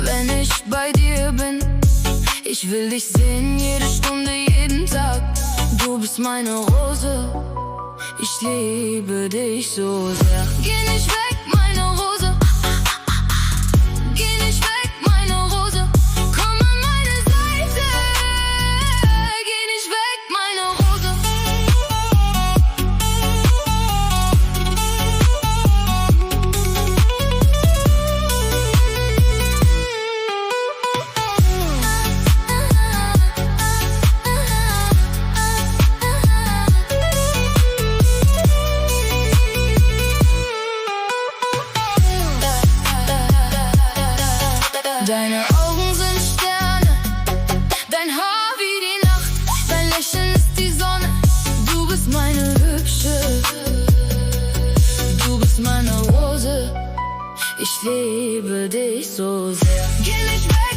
wenn ich bei dir bin. Ich will dich sehen, jede Stunde, jeden Tag. Du bist meine Rose, ich liebe dich so sehr. Geh nicht weg, meine Rose. Geh nicht weg, meine Rose. Komm an meine Seite. Geh nicht weg, meine Rose. Deine Augen sind Sterne, dein Haar wie die Nacht, dein Lächeln ist die Sonne. Du bist meine Hübsche, du bist meine Rose, ich liebe dich so sehr. Geh nicht weg.